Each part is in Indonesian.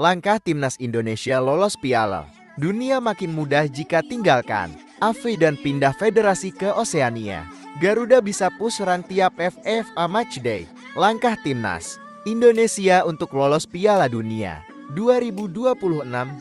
Langkah timnas Indonesia lolos Piala Dunia makin mudah jika tinggalkan AFC dan pindah federasi ke Oseania. Garuda bisa push run tiap FIFA Matchday. Langkah timnas Indonesia untuk lolos Piala Dunia 2026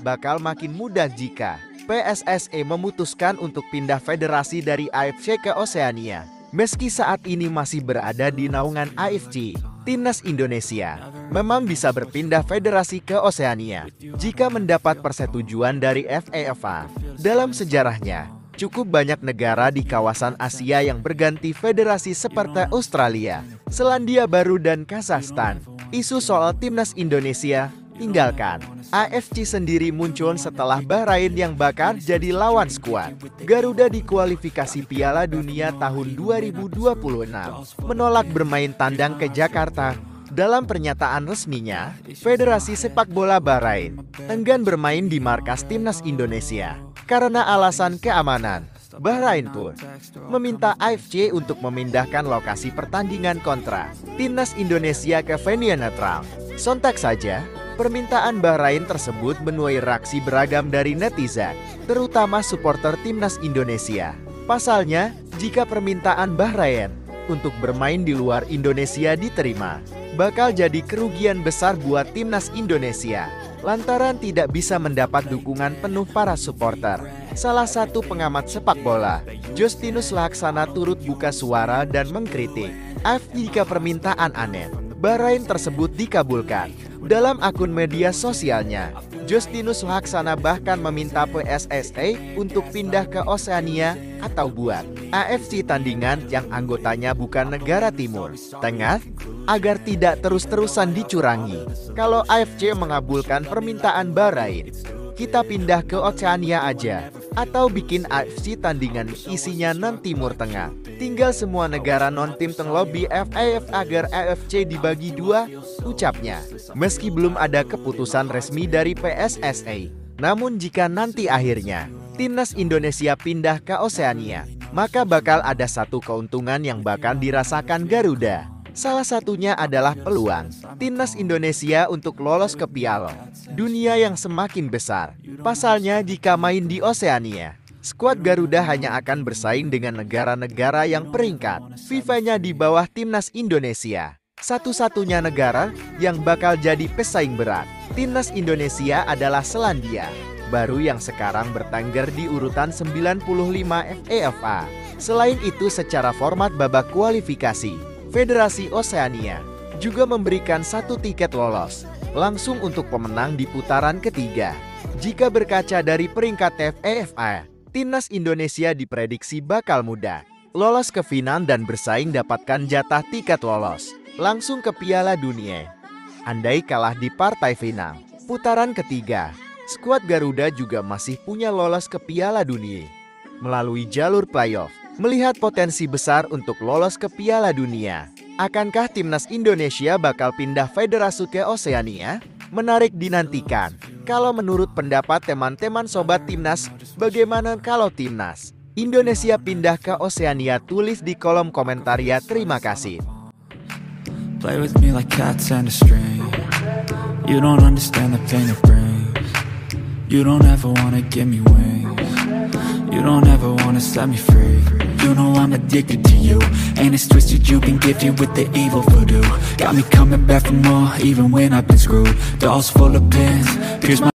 bakal makin mudah jika PSSI memutuskan untuk pindah federasi dari AFC ke Oseania. Meski saat ini masih berada di naungan AFC, timnas Indonesia memang bisa berpindah federasi ke Oseania jika mendapat persetujuan dari FIFA. Dalam sejarahnya, cukup banyak negara di kawasan Asia yang berganti federasi seperti Australia, Selandia Baru, dan Kazakhstan. Isu soal timnas Indonesia tinggalkan AFC sendiri muncul setelah Bahrain yang bakal jadi lawan skuad Garuda di kualifikasi Piala Dunia tahun 2026 menolak bermain tandang ke Jakarta. Dalam pernyataan resminya, Federasi Sepak Bola Bahrain enggan bermain di markas timnas Indonesia karena alasan keamanan. Bahrain pun meminta AFC untuk memindahkan lokasi pertandingan kontra timnas Indonesia ke venue netral. Sontak saja, permintaan Bahrain tersebut menuai reaksi beragam dari netizen, terutama supporter timnas Indonesia. Pasalnya, jika permintaan Bahrain untuk bermain di luar Indonesia diterima, bakal jadi kerugian besar buat timnas Indonesia, lantaran tidak bisa mendapat dukungan penuh para supporter. Salah satu pengamat sepak bola, Justinus Laksana, turut buka suara dan mengkritik AFC jika permintaan aneh Bahrain tersebut dikabulkan. Dalam akun media sosialnya, Justinus Laksana bahkan meminta PSSI untuk pindah ke Oseania atau buat AFC tandingan yang anggotanya bukan negara Timur Tengah agar tidak terus-terusan dicurangi. Kalau AFC mengabulkan permintaan Bahrain, kita pindah ke Oceania aja, atau bikin AFC tandingan isinya non-Timur Tengah. Tinggal semua negara non-tim lobby FAF agar AFC dibagi dua, ucapnya. Meski belum ada keputusan resmi dari PSSI, namun jika nanti akhirnya timnas Indonesia pindah ke Oceania, maka bakal ada satu keuntungan yang bakal dirasakan Garuda. Salah satunya adalah peluang timnas Indonesia untuk lolos ke Piala Dunia yang semakin besar. Pasalnya, jika main di Oseania, skuad Garuda hanya akan bersaing dengan negara-negara yang peringkat FIFA-nya di bawah timnas Indonesia. Satu-satunya negara yang bakal jadi pesaing berat timnas Indonesia adalah Selandia Baru yang sekarang bertengger di urutan 95 FIFA. Selain itu, secara format babak kualifikasi, Federasi Oseania juga memberikan satu tiket lolos langsung untuk pemenang di putaran ketiga. Jika berkaca dari peringkat FIFA, timnas Indonesia diprediksi bakal mudah lolos ke final dan bersaing dapatkan jatah tiket lolos langsung ke Piala Dunia. Andai kalah di partai final putaran ketiga, skuad Garuda juga masih punya lolos ke Piala Dunia melalui jalur playoff. Melihat potensi besar untuk lolos ke Piala Dunia, akankah timnas Indonesia bakal pindah federasi ke Oseania? Menarik dinantikan. Kalau menurut pendapat teman-teman sobat timnas, bagaimana kalau timnas Indonesia pindah ke Oseania? Tulis di kolom komentar ya. Terima kasih. Play with me like cats and a string. You don't understand the pain it brings. You don't ever wanna give me wings. You don't ever wanna set me free. You know I'm addicted to you, and it's twisted, you've been gifted with the evil voodoo. Got me coming back for more, even when I've been screwed. Dolls full of pins, pierce my